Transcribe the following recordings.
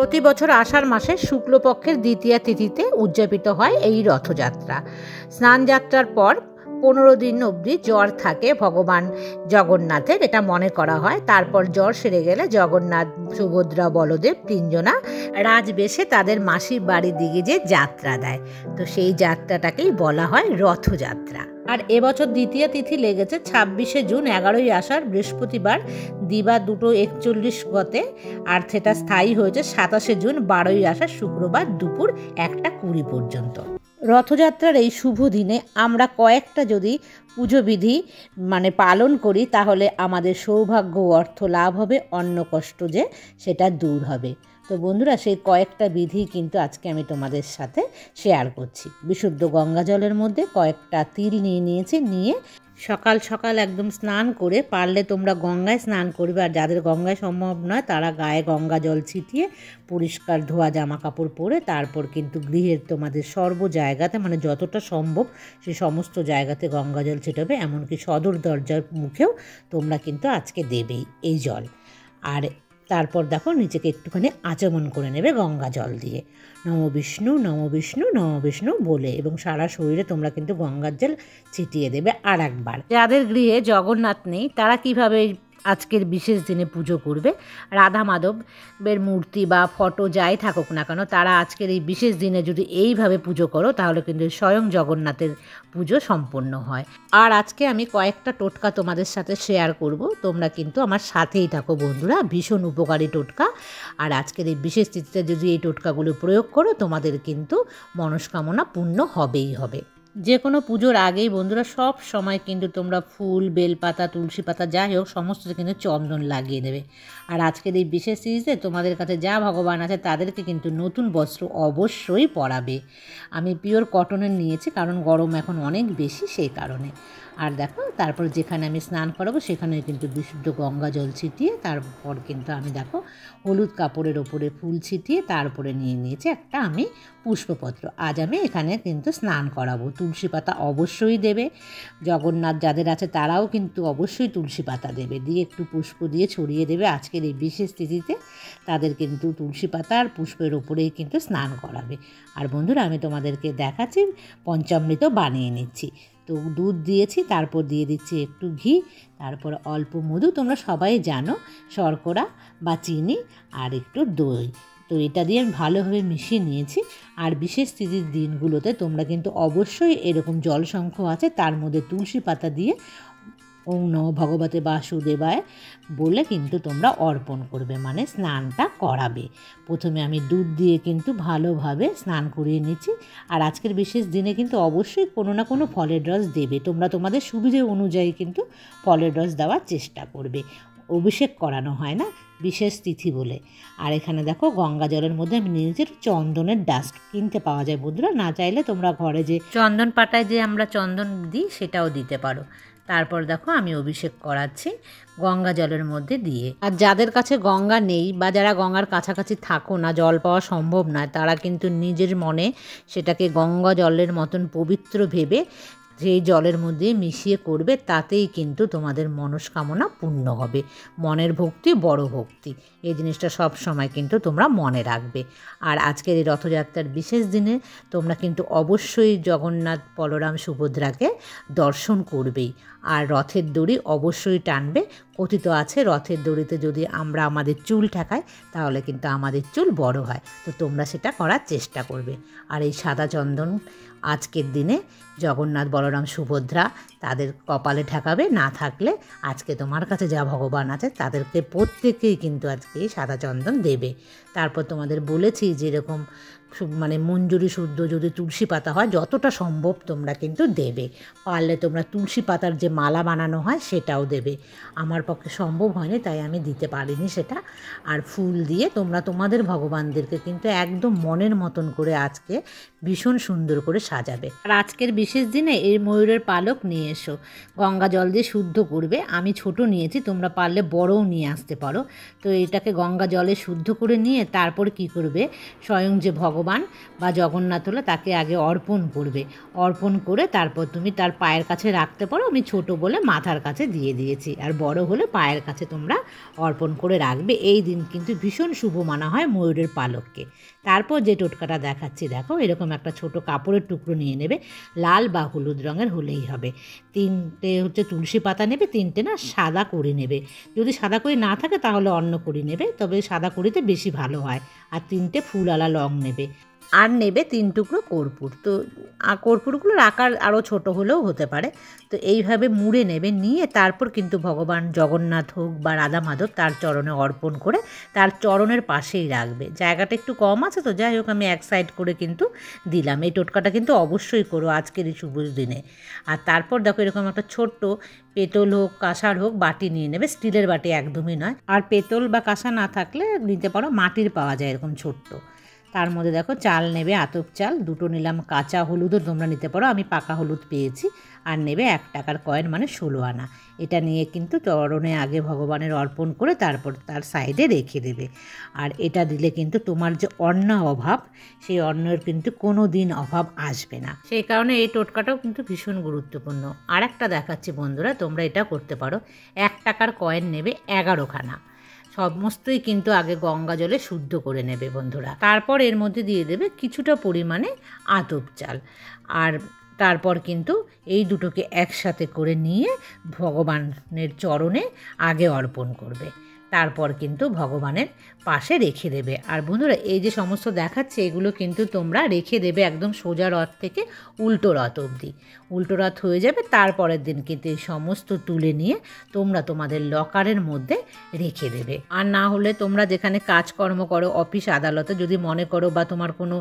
প্রতি বছর আষাঢ় মাসে শুক্লপক্ষের দ্বিতীয়া তিথিতে উদযাপিত হয় এই রথযাত্রা। স্নানযাত্রার পর 15 দিন অবধি জ্বর থাকে ভগবান জগন্নাথের, এটা মনে করা হয়। তারপর জ্বর সেরে গেলে জগন্নাথ, সুভদ্রা, বলদেব তিনজনা রাজবেশে তাদের মাসির বাড়ির দিকে যে যাত্রা দেয়, তো সেই যাত্রাটাকেই বলা হয় রথযাত্রা। আর এবছর দ্বিতীয় তিথি লেগেছে 26শে জুন, 11ই আষাঢ় বৃহস্পতিবার দিবা 2:41 গতে। আর সেটা স্থায়ী হয়েছে 27শে জুন, 12ই আষাঢ় শুক্রবার দুপুর 1:20 পর্যন্ত। রথযাত্রার এই শুভ দিনে আমরা কয়েকটা যদি পুজো বিধি পালন করি, তাহলে আমাদের সৌভাগ্য ও অর্থ লাভ হবে, অন্ন কষ্ট যে সেটা দূর হবে। তো বন্ধুরা, সেই কয়েকটা বিধি কিন্তু আজকে আমি তোমাদের সাথে শেয়ার করছি। বিশুদ্ধ গঙ্গা জলের মধ্যে কয়েকটা তিল নিয়েছি, নিয়ে সকাল সকাল একদম স্নান করে, পারলে তোমরা গঙ্গায় স্নান করবে, আর যাদের গঙ্গায় সম্ভব নয় তারা গায়ে গঙ্গা জল ছিটিয়ে পরিষ্কার ধোয়া জামা কাপড় পরে তারপর কিন্তু গৃহের তোমাদের সর্ব জায়গাতে, যতটা সম্ভব সে সমস্ত জায়গাতে গঙ্গা জল ছিটাবে। এমনকি সদর দরজার মুখেও তোমরা কিন্তু আজকে দেবেই এই জল। আর তারপর দেখো নিচেকে একটুখানি আচমন করে নেবে গঙ্গা জল দিয়ে, নম বিষ্ণু নম বিষ্ণু নম বিষ্ণু বলে, এবং সারা শরীরে তোমরা কিন্তু গঙ্গার জল ছিটিয়ে দেবে। আর একবার যাদের গৃহে জগন্নাথ নেই তারা কিভাবে আজকের বিশেষ দিনে পুজো করবে, রাধা মাধবের মূর্তি বা ফটো যাই থাকুক না কেন, তারা আজকের এই বিশেষ দিনে যদি এইভাবে পুজো করো তাহলে কিন্তু স্বয়ং জগন্নাথের পুজো সম্পন্ন হয়। আর আজকে আমি কয়েকটা টোটকা তোমাদের সাথে শেয়ার করব, তোমরা কিন্তু আমার সাথেই থাকো বন্ধুরা, ভীষণ উপকারী টোটকা। আর আজকের এই বিশেষ তিথিতে যদি এই টোটকাগুলো প্রয়োগ করো তোমাদের কিন্তু মনস্কামনা পূর্ণ হবেই হবে। যে কোনো পুজোর আগেই বন্ধুরা সব সময় কিন্তু তোমরা ফুল, বেলপাতা, তুলসী পাতা যাই হোক সমস্ত কিন্তু চন্দন লাগিয়ে দেবে। আর আজকের এই বিশেষ সিরিজে তোমাদের কাছে যা ভগবান আছে তাদেরকে কিন্তু নতুন বস্ত্র অবশ্যই পরাবে। আমি পিওর কটনের নিয়েছি, কারণ গরম এখন অনেক বেশি, সেই কারণে। আর দেখো তারপর যেখানে আমি স্নান করাবো সেখানে কিন্তু বিশুদ্ধ গঙ্গা জল ছিটিয়ে, তারপর কিন্তু আমি দেখো হলুদ কাপড়ের ওপরে ফুল ছিটিয়ে তার উপরে নিয়েছি একটা আমি পুষ্পপত্র। আজ আমি এখানে কিন্তু স্নান করাবো। তুলসী পাতা অবশ্যই দেবে, জগন্নাথ যাদের আছে তারাও কিন্তু অবশ্যই তুলসী পাতা দেবে, দিয়ে একটু পুষ্প দিয়ে ছড়িয়ে দেবে। আজকের এই বিশেষ তিথিতে তাদের কিন্তু তুলসী পাতা আর পুষ্পের ওপরেই কিন্তু স্নান করাবে। আর বন্ধুরা, আমি তোমাদেরকে দেখাচ্ছি পঞ্চামৃত বানিয়ে নিচ্ছি। তো দুধ দিয়েছি, তারপর দিয়ে দিচ্ছি একটু ঘি, তারপর অল্প মধু, তোমরা সবাই জানো, শর্করা বা চিনি, আর একটু দই। তো এটা দিয়ে আমি ভালোভাবে মিশিয়ে নিয়েছি। আর বিশেষ তিথির দিনগুলোতে তোমরা কিন্তু অবশ্যই এরকম জলশঙ্খ আছে তার মধ্যে তুলসী পাতা দিয়ে ওম নমো ভগবতে বাসুদেবায় বলে কিন্তু তোমরা অর্পণ করবে, স্নানটা করাবে। প্রথমে আমি দুধ দিয়ে কিন্তু ভালোভাবে স্নান করিয়ে নিচ্ছি। আর আজকের বিশেষ দিনে কিন্তু অবশ্যই কোনো না কোনো ফলের রস দেবে, তোমরা তোমাদের সুবিধে অনুযায়ী কিন্তু ফলের রস দেওয়ার চেষ্টা করবে। অভিষেক করানো হয় না বিশেষ তিথি বলে। আর এখানে দেখো গঙ্গা জলের মধ্যে আমি নিয়েছি চন্দনের ডাস্ট, কিনতে পাওয়া যায় বন্ধুরা, না চাইলে তোমরা ঘরে যে চন্দন পাতায় যে আমরা চন্দন দিই সেটাও দিতে পারো। তারপর দেখো আমি অভিষেক করাচ্ছি গঙ্গা জলের মধ্যে দিয়ে। আর যাদের কাছে গঙ্গা নেই বা যারা গঙ্গার কাছাকাছি থাকো না, জল পাওয়া সম্ভব নয়, তারা কিন্তু নিজের মনে সেটাকে গঙ্গা জলের মতন পবিত্র ভেবে সেই জলের মধ্যে মিশিয়ে করবে, তাতেই কিন্তু তোমাদের মনস্কামনা পূর্ণ হবে। মনের ভক্তি বড় ভক্তি, এই জিনিসটা সব সময় কিন্তু তোমরা মনে রাখবে। আর আজকের এই রথযাত্রার বিশেষ দিনে তোমরা কিন্তু অবশ্যই জগন্নাথ, বলরাম, সুভদ্রাকে দর্শন করবেই। আর রথের দড়ি অবশ্যই টানবে। কথিত আছে রথের দড়িতে যদি আমরা আমাদের চুল ঠেকাই তাহলে কিন্তু আমাদের চুল বড় হয়, তো তোমরা সেটা করার চেষ্টা করবে। আর এই সাদা চন্দন আজকের দিনে জগন্নাথ, বলরাম, সুভদ্রা তাদের কপালে ঠেকাবে, না থাকলে আজকে তোমার কাছে যা ভগবান আছে তাদেরকে প্রত্যেকেই কিন্তু আজকে সাদা চন্দন দেবে। তারপর তোমাদের বলেছি যেরকম মঞ্জুরি শুদ্ধ যদি তুলসী পাতা হয় যতটা সম্ভব তোমরা কিন্তু দেবে, পারলে তোমরা তুলসী পাতার যে মালা বানানো হয় সেটাও দেবে। আমার পক্ষে সম্ভব হয়নি তাই আমি দিতে পারিনি সেটা। আর ফুল দিয়ে তোমরা তোমাদের ভগবানদেরকে কিন্তু একদম মনের মতন করে আজকে ভীষণ সুন্দর করে সাজাবে। আর আজকের বিশেষ দিনে এই ময়ূরের পালক নিয়ে এসো, গঙ্গা জল দিয়ে শুদ্ধ করবে। আমি ছোট নিয়েছি, তোমরা পারলে বড়ও নিয়ে আসতে পারো। তো এটাকে গঙ্গা জলে শুদ্ধ করে নিয়ে তারপর কি করবে, স্বয়ং যে ভগবান ভগবান বা জগন্নাথ হলে তাকে আগে অর্পণ করবে, অর্পণ করে তারপর তুমি তার পায়ের কাছে রাখতে পারো। আমি ছোট বলে মাথার কাছে দিয়ে দিয়েছি, আর বড় হলে পায়ের কাছে তোমরা অর্পণ করে রাখবে। এই দিন কিন্তু ভীষণ শুভ মানা হয় ময়ূরের পালককে। তারপর যে টোটকাটা দেখাচ্ছি দেখো, এরকম একটা ছোট কাপড়ের টুকরো নিয়ে নেবে, লাল বা হলুদ রঙের হলেই হবে। 3টে হচ্ছে তুলসী পাতা নেবে, 3টে না সাদা কড়ি নেবে। যদি সাদা কড়ি না থাকে তাহলে অন্য কড়ি নেবে, তবে সাদা কড়িতে বেশি ভালো হয়। আর 3টে ফুলওয়ালা লং নেবে, আর নেবে 3 টুকরো কর্পূর। তো কর্পূরগুলোর আকার আরও ছোট হলেও হতে পারে। তো এইভাবে মুড়ে নেবে, নিয়ে তারপর কিন্তু ভগবান জগন্নাথ হোক বা রাধা মাধব তার চরণে অর্পণ করে তার চরণের পাশেই রাখবে। জায়গাটা একটু কম আছে, তো যাই হোক আমি এক সাইড করে কিন্তু দিলাম। এই টোটকাটা কিন্তু অবশ্যই করো আজকের এই শুভ দিনে। আর তারপর দেখো এরকম একটা ছোট্ট পেতল হোক কাঁসার হোক বাটি নিয়ে নেবে, স্টিলের বাটি একদমই নয়। আর পেতল বা কাঁসা না থাকলে নিতে পারো মাটির, পাওয়া যায় এরকম ছোট্ট। তার মধ্যে দেখো চাল নেবে, আতপ চাল 2টো নিলাম, কাঁচা হলুদও তোমরা নিতে পারো, আমি পাকা হলুদ পেয়েছি। আর নেবে 1 টাকার কয়েন, মানে 16 আনা। এটা নিয়ে কিন্তু চরণে আগে ভগবানের অর্পণ করে তারপর তার সাইডে রেখে দেবে। আর এটা দিলে কিন্তু তোমার যে অন্ন অভাব, সেই অন্নের কিন্তু কোনো দিন অভাব আসবে না। সেই কারণে এই টোটকাটাও কিন্তু ভীষণ গুরুত্বপূর্ণ। আর একটা দেখাচ্ছি বন্ধুরা, তোমরা এটা করতে পারো। 1 টাকার কয়েন নেবে 11 খানা, সমস্তই কিন্তু আগে গঙ্গা জলে শুদ্ধ করে নেবে বন্ধুরা। তারপর এর মধ্যে দিয়ে দেবে কিছুটা পরিমাণে আতপ চাল। আর তারপর কিন্তু এই দুটোকে একসাথে করে নিয়ে ভগবানের চরণে আগে অর্পণ করবে, তারপর কিন্তু ভগবানের পাশে রেখে দেবে। আর বন্ধুরা এই যে সমস্ত দেখাচ্ছে এগুলো কিন্তু তোমরা রেখে দেবে একদম সোজা রথ থেকে উল্টো রথ অবধি। উল্টো রথ হয়ে যাবে, তারপরের দিন কিন্তু এই সমস্ত তুলে নিয়ে তোমরা তোমাদের লকারের মধ্যে রেখে দেবে। আর না হলে তোমরা যেখানে কাজকর্ম করো, অফিস আদালতে যদি মনে করো, বা তোমার কোনো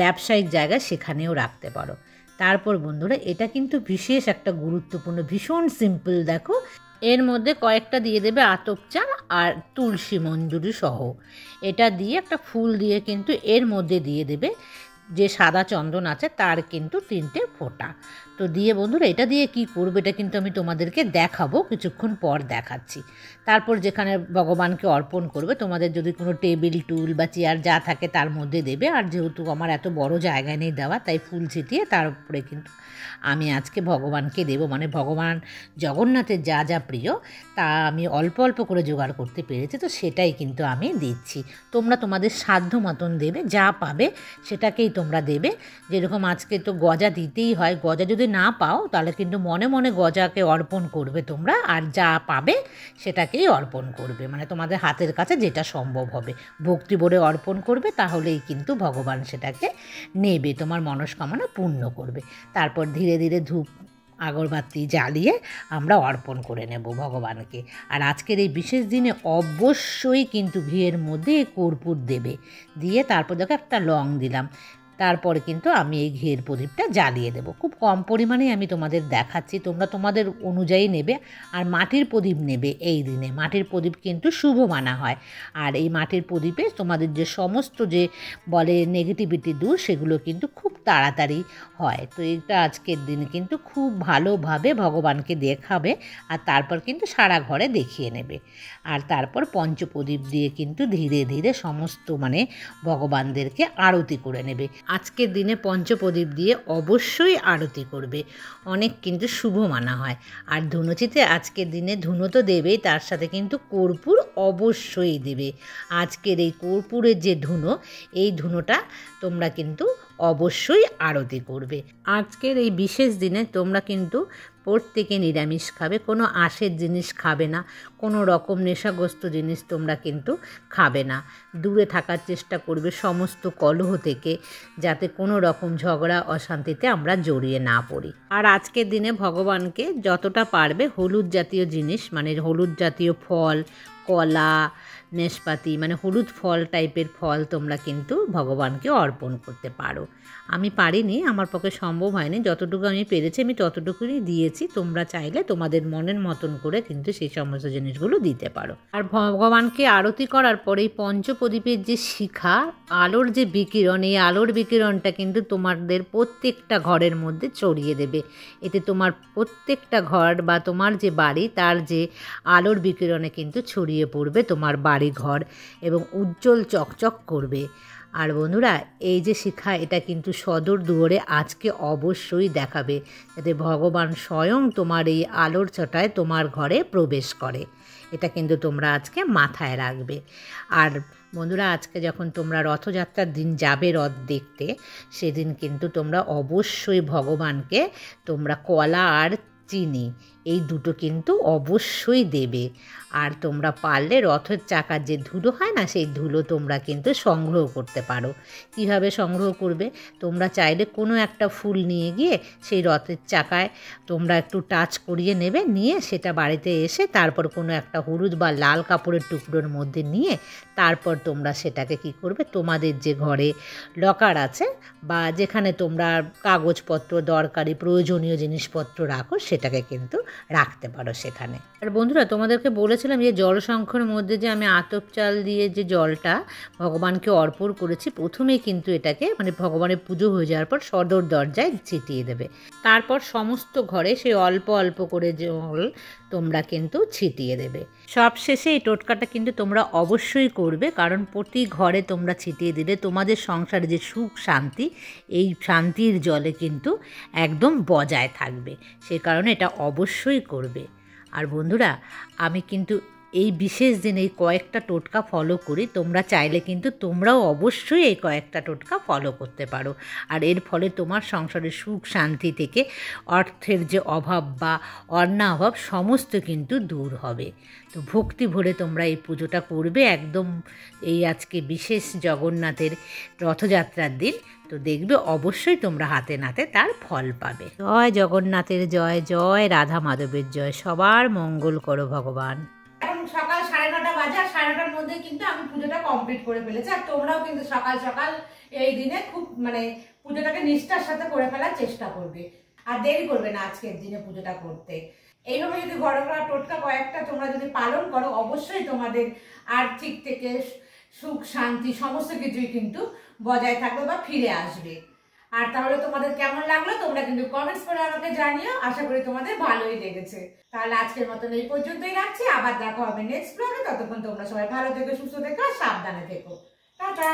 ব্যবসায়িক জায়গায়, সেখানেও রাখতে পারো। তারপর বন্ধুরা এটা কিন্তু বিশেষ একটা গুরুত্বপূর্ণ, ভীষণ সিম্পল। দেখো এর মধ্যে কয়েকটা দিয়ে দেবে আতপ চাল আর তুলসী মঞ্জুরি সহ। এটা দিয়ে একটা ফুল দিয়ে কিন্তু এর মধ্যে দিয়ে দেবে যে সাদা চন্দন আছে তার কিন্তু 3টে ফোঁটা। তো দিয়ে বন্ধুরা এটা দিয়ে কি করবে, এটা কিন্তু আমি তোমাদেরকে দেখাবো, কিছুক্ষণ পর দেখাচ্ছি। তারপর যেখানে ভগবানকে অর্পণ করবে, তোমাদের যদি কোনো টেবিল টুল বা চেয়ার যা থাকে তার মধ্যে দেবে। আর যেহেতু আমার এত বড় জায়গায় নেই দেওয়া, তাই ফুল ছিটিয়ে তার উপরে কিন্তু আমি আজকে ভগবানকে দেব। মানে ভগবান জগন্নাথের যা যা প্রিয় তা আমি অল্প অল্প করে জোগাড় করতে পেরেছি, তো সেটাই কিন্তু আমি দিচ্ছি। তোমরা তোমাদের সাধ্য মতন দেবে, যা পাবে সেটাকেই তোমরা দেবে। যেরকম আজকে তো গজা দিতেই হয়, গজা যদি না পাও তাহলে কিন্তু মনে মনে গজাকে অর্পণ করবে তোমরা, আর যা পাবে সেটাকেই অর্পণ করবে। মানে তোমাদের হাতের কাছে যেটা সম্ভব হবে ভক্তি ভরে অর্পণ করবে, তাহলেই কিন্তু ভগবান সেটাকে নেবে, তোমার মনস্কামনা পূর্ণ করবে। তারপর ধীরে ধীরে ধূপ আগরবাতি জ্বালিয়ে আমরা অর্পণ করে নেব ভগবানকে। আর আজকের এই বিশেষ দিনে অবশ্যই কিন্তু ঘিয়ের মধ্যে কর্পূর দেবে, দিয়ে তারপর দেখো একটা লং দিলাম। তারপরে কিন্তু আমি এই ঘিয়ের প্রদীপটা জ্বালিয়ে দেবো। খুব কম পরিমাণেই আমি তোমাদের দেখাচ্ছি, তোমরা তোমাদের অনুযায়ী নেবে। আর মাটির প্রদীপ নেবে এই দিনে, মাটির প্রদীপ কিন্তু শুভ মানা হয়। আর এই মাটির প্রদীপে তোমাদের যে সমস্ত যে বলে নেগেটিভিটি দূর, সেগুলো কিন্তু খুব তাড়াতাড়ি হয়। তো এটা আজকের দিনে কিন্তু খুব ভালোভাবে ভগবানকে দেখাবে, আর তারপর কিন্তু সারা ঘরে দেখিয়ে নেবে। আর তারপর পঞ্চপ্রদীপ দিয়ে কিন্তু ধীরে ধীরে সমস্ত মানে ভগবানদেরকে আরতি করে নেবে। আজকের দিনে পঞ্চপ্রদীপ দিয়ে অবশ্যই আরতি করবে, অনেক কিন্তু শুভ মানা হয়। আর ধুনুচিতে আজকের দিনে ধুনো তো দেবেই, তার সাথে কিন্তু কর্পূর অবশ্যই দেবে। আজকের এই কর্পূরের যে ধুনো, এই ধুনোটা তোমরা কিন্তু অবশ্যই আরতি করবে। আজকের এই বিশেষ দিনে তোমরা কিন্তু প্রত্যেকে নিরামিষ খাবে, কোনো আঁশের জিনিস খাবে না, কোনো রকম নেশাগ্রস্ত জিনিস তোমরা কিন্তু খাবে না। দূরে থাকার চেষ্টা করবে সমস্ত কলহ থেকে, যাতে কোনো রকম ঝগড়া অশান্তিতে আমরা জড়িয়ে না পড়ি। আর আজকের দিনে ভগবানকে যতটা পারবে হলুদ জাতীয় জিনিস, মানে হলুদ জাতীয় ফল, কলা, নেশপাতি, মানে হলুদ ফল টাইপের ফল তোমরা কিন্তু ভগবানকে অর্পণ করতে পারো। আমি পারিনি, আমার পক্ষে সম্ভব হয়নি, যতটুকু আমি পেরেছি আমি ততটুকুই দিয়েছি। তোমরা চাইলে তোমাদের মনের মতন করে কিন্তু সেই সমস্ত জিনিসগুলো দিতে পারো। আর ভগবানকে আরতি করার পরে এই পঞ্চপ্রদীপের যে শিখা, আলোর যে বিকিরণ, এই আলোর বিকিরণটা কিন্তু তোমাদের প্রত্যেকটা ঘরের মধ্যে ছড়িয়ে দেবে। এতে তোমার প্রত্যেকটা ঘর বা তোমার যে বাড়ি তার যে আলোর বিকিরণে কিন্তু ছড়িয়ে ছড়িয়ে পড়বে তোমার বাড়িঘর এবং উজ্জ্বল চকচক করবে। আর বন্ধুরা, এই যে শিখা, এটা কিন্তু সদর দুয়ারে আজকে অবশ্যই দেখাবে, যাতে ভগবান স্বয়ং তোমার এই আলোর ছটায় তোমার ঘরে প্রবেশ করে। এটা কিন্তু তোমরা আজকে মাথায় রাখবে। আর বন্ধুরা, আজকে যখন তোমরা রথযাত্রার দিন যাবে রথ দেখতে, সেদিন কিন্তু তোমরা অবশ্যই ভগবানকে তোমরা কলা আর চিনি এই দুটো কিন্তু অবশ্যই দেবে। আর তোমরা পারলে রথের চাকার যে ধুলো হয় না, সেই ধুলো তোমরা কিন্তু সংগ্রহ করতে পারো। কিভাবে সংগ্রহ করবে? তোমরা চাইলে কোনো একটা ফুল নিয়ে গিয়ে সেই রথের চাকায় তোমরা একটু টাচ করিয়ে নেবে, নিয়ে সেটা বাড়িতে এসে তারপর কোনো একটা হলুদ বা লাল কাপড়ের টুকরোর মধ্যে নিয়ে তারপর তোমরা সেটাকে কি করবে, তোমাদের যে ঘরে লকার আছে বা যেখানে তোমরা কাগজপত্র, দরকারি প্রয়োজনীয় জিনিসপত্র রাখো, সেটাকে কিন্তু রাখতে পারো সেখানে। আর বন্ধুরা, তোমাদেরকে বলেছিলাম যে জলশঙ্খের মধ্যে যে আমি আতপ চাল দিয়ে যে জলটা ভগবানকে অর্পণ করেছি, প্রথমেই কিন্তু এটাকে মানে ভগবানের পুজো হয়ে যাওয়ার পর সদর দরজায় ছিটিয়ে দেবে। তারপর সমস্ত ঘরে সেই অল্প অল্প করে জল তোমরা কিন্তু ছিটিয়ে দেবে। সবশেষে এই টোটকাটা কিন্তু তোমরা অবশ্যই করবে, কারণ প্রতি ঘরে তোমরা ছিটিয়ে দিলে তোমাদের সংসারে যে সুখ শান্তি, এই শান্তির জলে কিন্তু একদম বজায় থাকবে। সে কারণে এটা অবশ্যই করবে। আর বন্ধুরা, আমি কিন্তু এই বিশেষ দিনে এই কয়েকটা টোটকা ফলো করি। তোমরা চাইলে কিন্তু তোমরাও অবশ্যই এই কয়েকটা টোটকা ফলো করতে পারো। আর এর ফলে তোমার সংসারের সুখ শান্তি থেকে অর্থের যে অভাব বা অর্ণাভাব সমস্ত কিন্তু দূর হবে। তো ভক্তি ভরে তোমরা এই পুজোটা করবে একদম এই আজকে বিশেষ জগন্নাথের রথযাত্রার দিন। তো দেখবে অবশ্যই তোমরা হাতে নাতে তার ফল পাবে। জয় জগন্নাথের জয়, জয় রাধা মাধবের জয়। সবার মঙ্গল করো ভগবান। এখন সকাল 9:30 বাজে, আর 9:30টার মধ্যে কিন্তু আমি পুজোটা কমপ্লিট করে ফেলেছি। আর তোমরাও কিন্তু সকাল সকাল এই দিনে খুব মানে পুজোটাকে নিষ্ঠার সাথে করে ফেলার চেষ্টা করবে, আর দেরি করবে না আজকের দিনে পুজোটা করতে। এইভাবে যদি ঘরোয়া টোটকা কয়েকটা তোমরা যদি পালন করো, অবশ্যই তোমাদের আর্থিক থেকে সুখ শান্তি সমস্ত কিছুই কিন্তু বজায় থাকবে বা ফিরে আসবে। আর তাহলে তোমাদের কেমন লাগলো তোমরা কিন্তু কমেন্টস করে আমাকে জানিও। আশা করি তোমাদের ভালোই লেগেছে। তাহলে আজকের মতন এই পর্যন্তই রাখছি। আবার দেখা হবে নেক্সট ব্লগে। ততক্ষণ তোমরা সবাই ভালো থেকো, সুস্থ থেকো, সাবধানে থেকো। টাটা।